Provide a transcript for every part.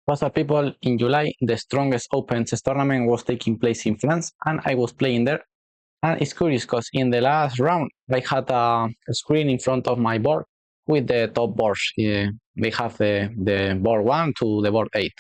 What's up, people? In July, the strongest Open chess tournament was taking place in France, and I was playing there. And it's curious because in the last round, I had a screen in front of my board with the top boards. They have the board 1 to the board 8.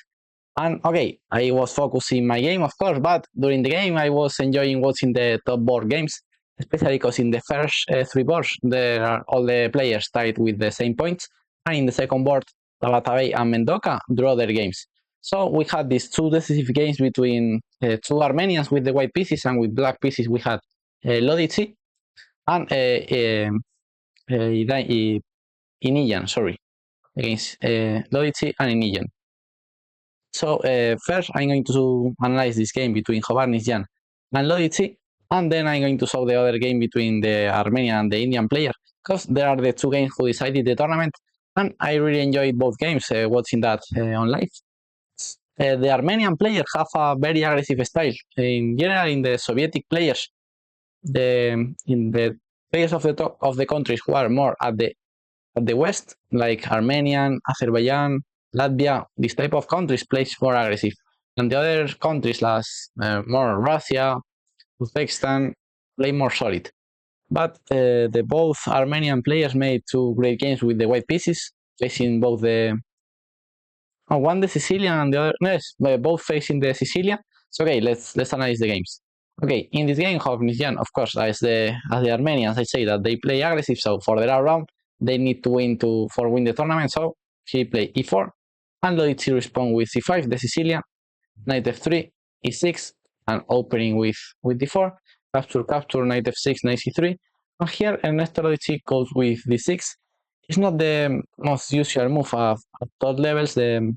And okay, I was focusing my game, of course, but during the game, I was enjoying watching the top board games, especially because in the first 3 boards, there are all the players tied with the same points. And in the second board, Tabatabay and Mendoca draw their games. So we had these 2 decisive games between 2 Armenians with the white pieces, and with black pieces we had Lodici and Inijan, sorry, against Lodici and Inijan. So first I'm going to analyze this game between Hovhannisyan and Lodici, and then I'm going to show the other game between the Armenian and the Indian player, because there are the 2 games who decided the tournament, and I really enjoyed both games watching that on live. The Armenian players have a very aggressive style. In general, in the Soviet players, in the players of the top of the countries who are more at the west, like Armenian, Azerbaijan, Latvia, this type of countries plays more aggressive, and the other countries like more Russia, Uzbekistan play more solid. But the both Armenian players made 2 great games with the white pieces, facing both the one the Sicilian and the other, yes, both facing the Sicilian. So okay, let's analyze the games. Okay, in this game, Hovhannisyan, of course, as the Armenians, I say that they play aggressive, so for the round they need to win for win the tournament. So he played e4, and Lodici respond with c5, the Sicilian, knight f3, e6, and opening with d4, capture, knight f6, knight c3, and here Ernesto Lodici goes with d6. It's not the most usual move at top levels, the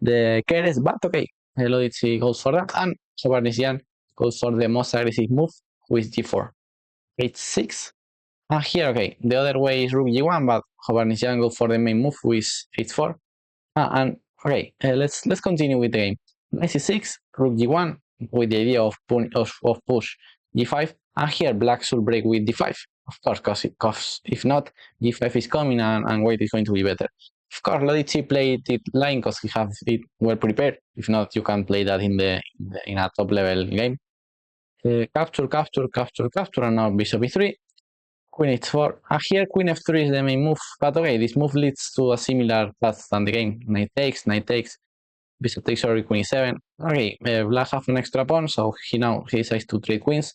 Keres, but okay, Lodici goes for that, and Hovhannisyan goes for the most aggressive move with g4, h6, and here, okay, the other way is rook g1, but Hovhannisyan goes for the main move with h4, and okay, let's continue with the game. Knight c6, rook g1, with the idea of push g5, and here black should break with d5, of course, because if not, g5 is coming and white is going to be better. Of course, Lodici played it line because he has it well prepared. If not, you can play that in a top level game. Capture, and now bishop e3, queen h4, and here queen f3 is the main move. But okay, this move leads to a similar path than the game. Knight takes, bishop takes, sorry, queen e7. Okay, black have an extra pawn, so he decides to trade queens.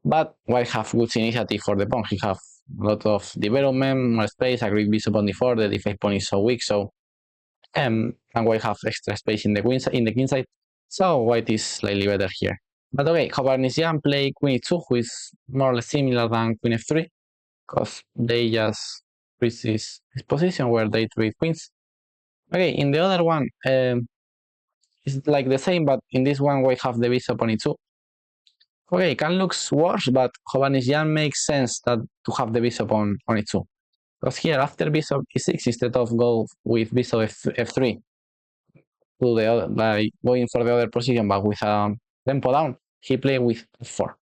But white have good initiative for the pawn. He have a lot of development, more space, a great bishop on d4, the d5 pawn is so weak, so and white have extra space in the king side, so white is slightly better here. But okay, Hovhannisyan play queen e2, who is more or less similar than queen f3, because they just reach this position where they trade queens. Okay, in the other one, it's like the same, but in this one, white have the bishop on e2. Okay, it can look worse, but Hovhannisyan makes sense that to have the bishop on e2. Because here, after bishop e6, instead of go with bishop f3, to the other, by going for the other position, but with a tempo down, he played with f4.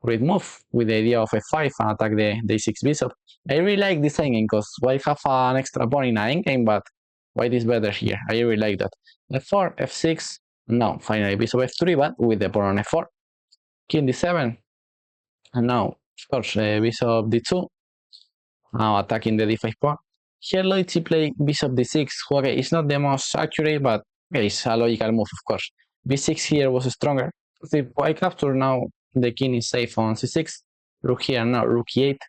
Great move with the idea of f5 and attack the e6 bishop. I really like this endgame because white have an extra pawn in an endgame, but white is better here. I really like that. f4, f6, now finally bishop f3, but with the pawn on f4. King d7, and now, of course, bishop d2, now attacking the d5 pawn. Here Lodici play bishop d6, okay, it's not the most accurate, but okay, it's a logical move, of course. b6 here was stronger. If white capture, now the king is safe on c6, rook here, now rook e8,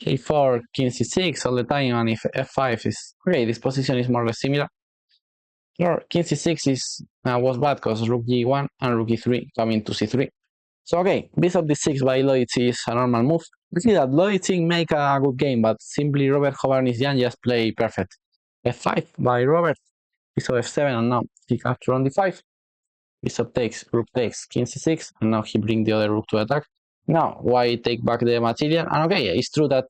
a4, king c6 all the time, and if f5 is, okay, this position is more or less similar. Or king c6 was bad because rook g1 and rook e3 coming to c3. So okay, bishop d6 by Lodici is a normal move. We see that Lodici make a good game, but simply Robert Hovhannisyan just play perfect. f5 by Robert, bishop f7, and now he capture on d5. Bishop takes, rook takes, king c6, and now he bring the other rook to attack. Now white take back the material, and okay, it's true that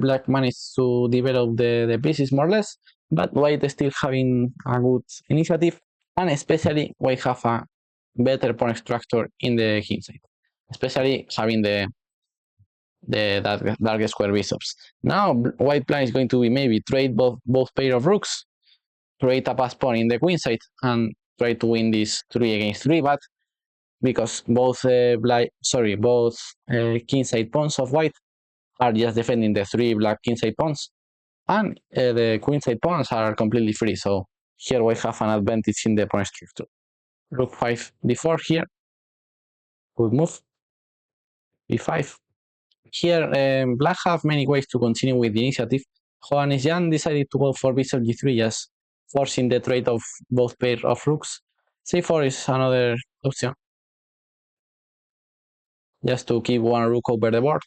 black managed to develop the pieces more or less, but white is still having a good initiative, and especially white have a better pawn structure in the king side, especially having the dark square bishops. Now white plan is going to be maybe trade both pair of rooks, create a pass pawn in the queen side and try to win this 3 against 3, but because both king side pawns of white are just defending the 3 black king side pawns, and the queen side pawns are completely free, so here we have an advantage in the pawn structure. Rook 5 d4 here, good move, b5. Here black have many ways to continue with the initiative. Hovhannisyan decided to go for bishop g3, just forcing the trade of both pair of rooks. c4 is another option, just to keep one rook over the board.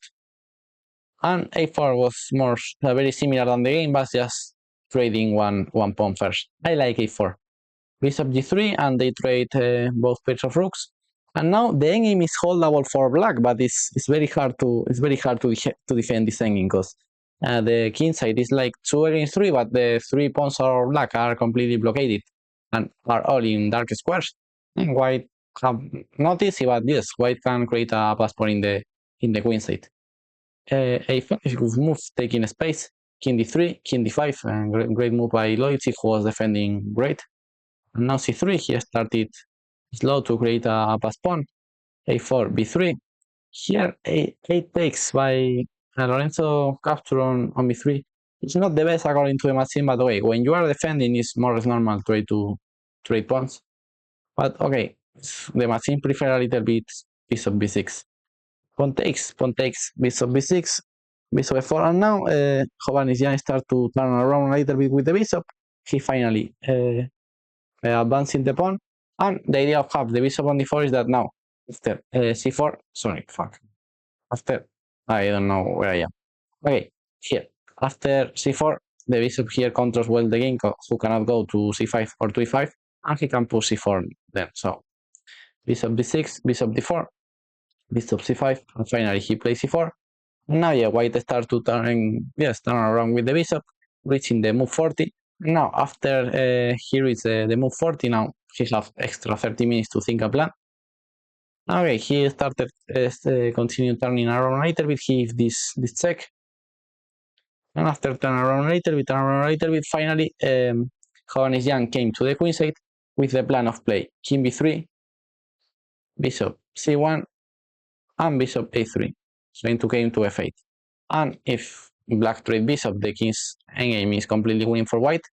And a4 was more very similar than the game, but just trading one pawn first. I like a4. Bishop g3, and they trade both pairs of rooks. And now the endgame is holdable for black, but it's very hard to defend this endgame, because the king side is like 2 against 3, but the 3 pawns of black are completely blockaded and are all in dark squares. And white have not easy, but yes, white can create a pass pawn in the queen side. A5 good move, taking space. King d3, king d5, and great move by Loitzig, who was defending great. And now c3, he started slow to create a pass pawn. a4, b3. Here a8 takes by Lorenzo capture on b3. It's not the best according to the machine, but okay, when you are defending, it's more or less normal to try to trade pawns. But okay, the machine prefer a little bit bishop b6. Pawn takes, bishop b6, bishop f4, and now Hovhannisyan start to turn around a little bit with the bishop. He finally advancing the pawn, and the idea of have the bishop on d4 is that now after c4, after I don't know where I am. Okay, here after c4, the bishop here controls well the game, who cannot go to c5 or to e5, and he can push c4 then. So bishop b6, bishop d4, bishop c5, and finally he plays c4. Now yeah, white starts to turn around with the bishop, reaching the move 40. Now after he reaches the move 40, now he has extra 30 minutes to think a plan. Okay, he started continue turning around a little bit. He gives this check, and after turn around a little bit, finally Hovhannisyan came to the queen side with the plan of play king b3, bishop c1, and bishop a3, trying to game to f8. And if black trade bishop, the king's endgame is completely winning for white,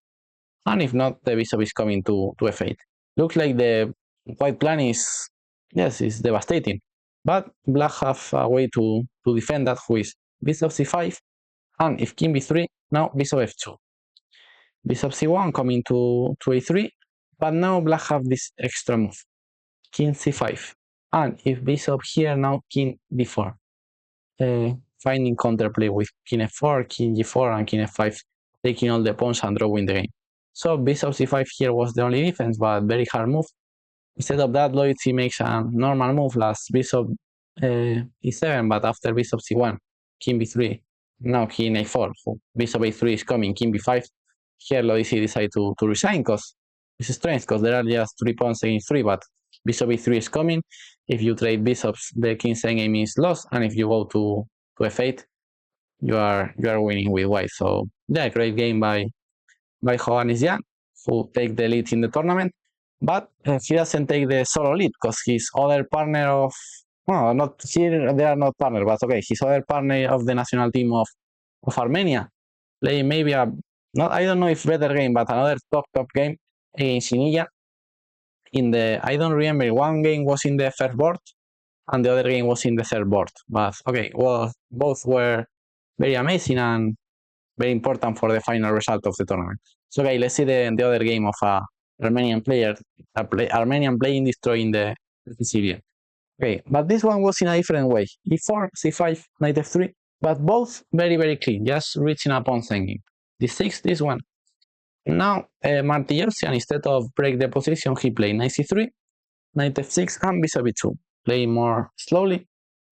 and if not, the bishop is coming to f8. Looks like the white plan is devastating, but black have a way to defend that, who is bishop c5, and if king b3, now bishop f2, bishop c1 coming to a3, but now black have this extra move, king c5, and if bishop here, now king d4, finding counterplay with king f4, king g4, and king f5, taking all the pawns and drawing the game. So bishop c5 here was the only defense, but very hard move. Instead of that, Loitzig makes a normal move, last bishop e7, but after bishop c1, king b3, now king a4, bishop a3 is coming, king b5. Here Loitzig decided to resign, because it's strange, because there are just 3 pawns against 3, but bishop e3 is coming. If you trade bishops, the king's endgame is lost, and if you go to f8, you are winning with white. So yeah, great game by Hovhannisyan, who take the lead in the tournament, but he doesn't take the solo lead, because his other partner of not here, they are not partner, but okay, his other partner of the national team of Armenia play maybe I don't know if better game, but another top game against Sinilla. I don't remember, one game was in the first board and the other game was in the third board, but okay, well, both were very amazing and very important for the final result of the tournament. So okay, let's see the other game of Armenian player, Armenian playing destroying the Syrian. Okay, but this one was in a different way. e4, c5, knight f3, but both very clean, just reaching a pawn hanging. d6, this one. Now Martirosyan, instead of break the position, he played knight c3, knight f6, and bishop e2, playing more slowly,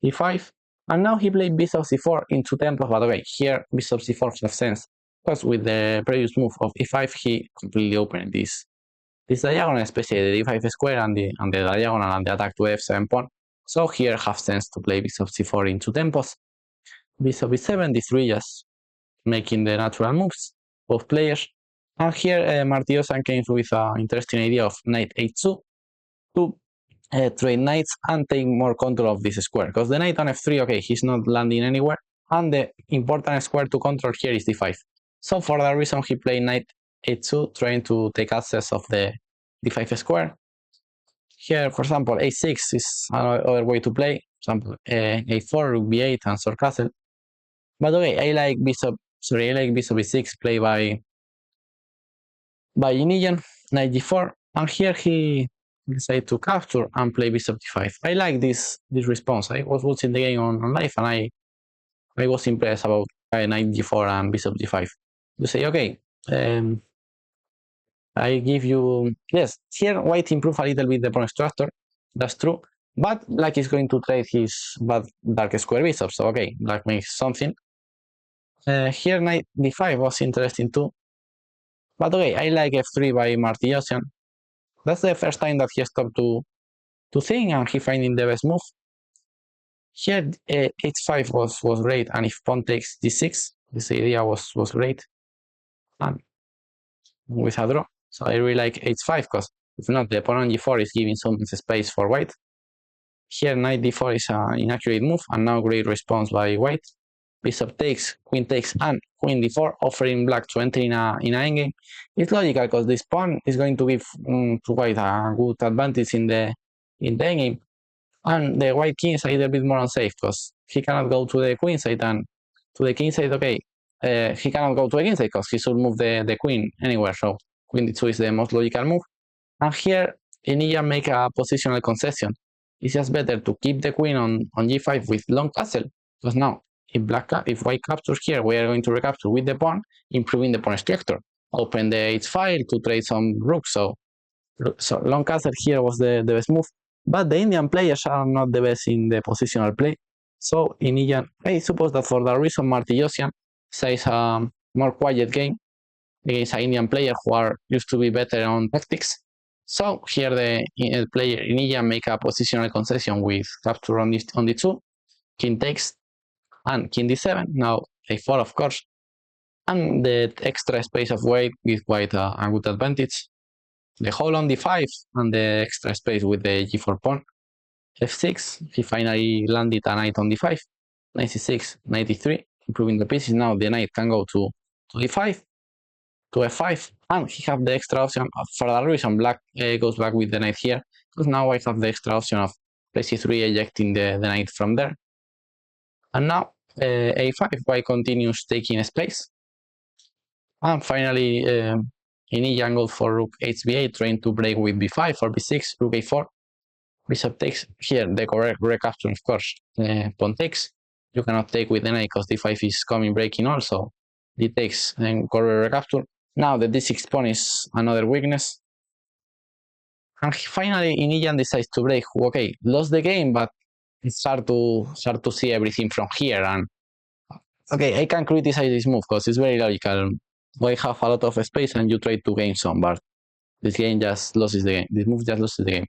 e5, and now he played bishop c4 in 2 tempos, but okay, here bishop c4 has sense, because with the previous move of e5, he completely opened this diagonal, especially the d5 square and the diagonal and the attack to f7 pawn. So here have sense to play bishop c4 in 2 tempos. Bishop e7, d3, just making the natural moves, both players. And here Martirosyan came with an interesting idea of knight h2 to trade knights and take more control of this square. Because the knight on f3, okay, he's not landing anywhere, and the important square to control here is d5. So for that reason, he played knight h2, trying to take access of the d5 square. Here, for example, a6 is another way to play. For example, a4, rook b8, and sword castle. But okay, I like bishop e6 played by Inijan, knight g4, and here he decided to capture and play bishop d5. I like this response. I was watching the game on live, and I was impressed about knight g4 and bishop d5. You say, okay, I give you, yes, here white improved a little bit the pawn structure, that's true, but black is going to trade his bad dark square bishop, so okay, black makes something. Here knight d5 was interesting too, but okay, I like f3 by Martirosyan. That's the first time that he stopped to think, and he finding the best move. Here h5 was great, and if pawn takes d6, this idea was great, and with a draw. So I really like h5, because if not, the pawn on g4 is giving some space for white. Here knight d4 is an inaccurate move, and now great response by white. Bishop takes, queen takes, and queen d4, offering black to enter in a endgame. It's logical, because this pawn is going to give to white a good advantage in the endgame, and the white king is a little bit more unsafe, because he cannot go to the queen side, and to the king side, okay, he cannot go to the king side, because he should move the queen anywhere, so queen d2 is the most logical move. And here Inijan make a positional concession. It's just better to keep the queen on g5 with long castle, because now if white captures here, we are going to recapture with the pawn, improving the pawn structure. Open the h file to trade some rooks, so long castle here was the best move. But the Indian players are not the best in the positional play. So Inijan, I suppose that for that reason Martirosyan says a more quiet game against an Indian player who are used to be better on tactics. So here the player Inijan make a positional concession with capture on d2, king takes, and king d7, now a4 of course, and the extra space of white with quite a good advantage. The whole on d5 and the extra space with the g4 pawn. f6, he finally landed a knight on d5, knight c6, knight d3, improving the pieces. Now the knight can go to d5, to f5, and he have the extra option. For that reason, black goes back with the knight here, because now I have the extra option of play c3, ejecting the knight from there. And now a5, white continues taking space. And finally, Inijan goes for rook hb8, trying to break with b5 or b6, rook a4, bishop takes. Here the correct recapture, of course, pawn takes. You cannot take with the knight because d5 is coming breaking also. D takes and correct recapture. Now the d6 pawn is another weakness. And finally Inijan decides to break. Okay, lost the game, but it's hard to see everything from here. And okay, I can criticize this move because it's very logical. I have a lot of space and you try to gain some, but this game just loses the game. This move just loses the game.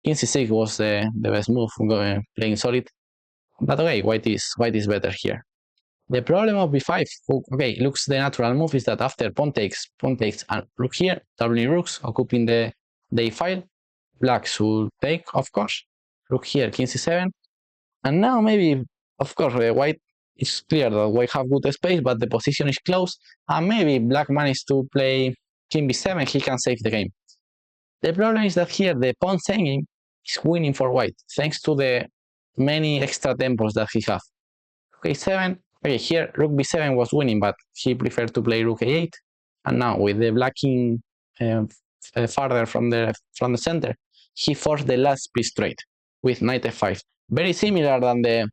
King c6 was the best move, playing solid. But okay, white is better here. The problem of b5, okay, looks the natural move is that after pawn takes, and rook here, doubling rooks, occupying the a file. Black should take, of course. Rook here, king c7. And now maybe, of course, white is clear that white have good space, but the position is close. And maybe black managed to play king b7, he can save the game. The problem is that here the pawn hanging is winning for white, thanks to the many extra tempos that he have. Rook a7, okay, here rook b7 was winning, but he preferred to play rook a8. And now with the black king farther from the center, he forced the last piece trade with knight f5. Very similar than the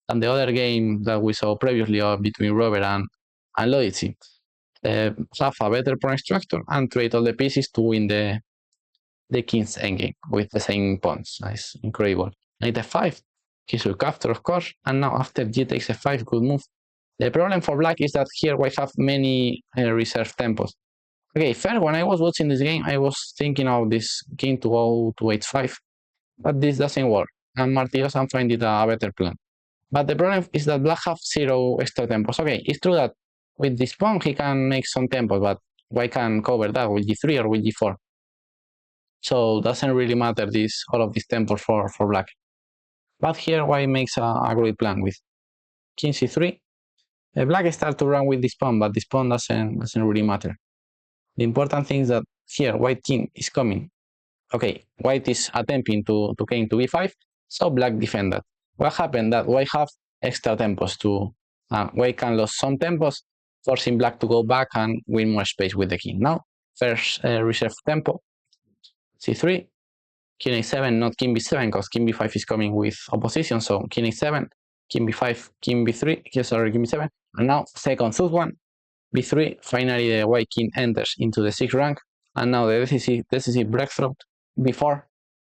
other game that we saw previously between Robert and Lodici. Have a better pawn structure and trade all the pieces to win the king's endgame with the same pawns. Nice, incredible. Knight f5, he should capture, of course, and now after g takes f5, good move. The problem for black is that here we have many reserve tempos. Okay, first when I was watching this game, I was thinking of this king to go to h5, but this doesn't work, and Martirosyan find it a better plan. But the problem is that black have 0 extra tempos. Okay, it's true that with this pawn he can make some tempos, but white can cover that with g3 or with g4. So doesn't really matter all of these tempos for black. But here white makes a great plan with king c3. Black starts to run with this pawn, but this pawn doesn't really matter. The important thing is that here white king is coming. Okay, white is attempting to came to b5, so black defend that. What happened that white have extra tempos to white can lose some tempos, forcing black to go back and win more space with the king. Now, first reserve tempo, c3, king a7, not king b7, because king b5 is coming with opposition, so king a7, king b5, king b3, sorry, king b7, and now second third one, b3, finally the white king enters into the 6th rank, and now the decisive breakthrough before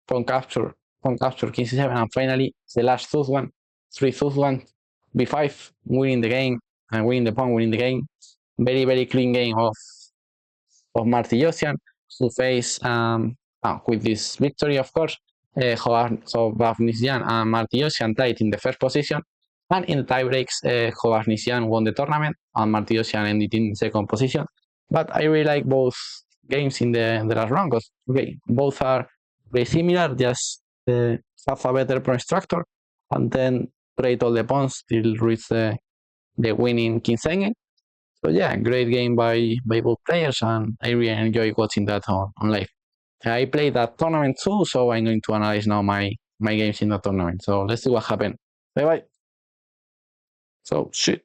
pawn capture king c7, and finally the last third one, 3 third one, b5, winning the game, and winning the pawn, winning the game. Very, very clean game of Martirosyan, who face with this victory, of course, Hovhannisyan and Martirosyan tied in the first position, and in the tiebreaks, Hovhannisyan won the tournament, and Martirosyan ended in second position. But I really like both games in the last round, because okay, both are very similar, just have a better pawn structure, and then trade all the pawns till reach the winning king second. So yeah, great game by both players, and I really enjoy watching that on live. I played that tournament too, so I'm going to analyze now my games in the tournament. So let's see what happened. Bye bye. So shit.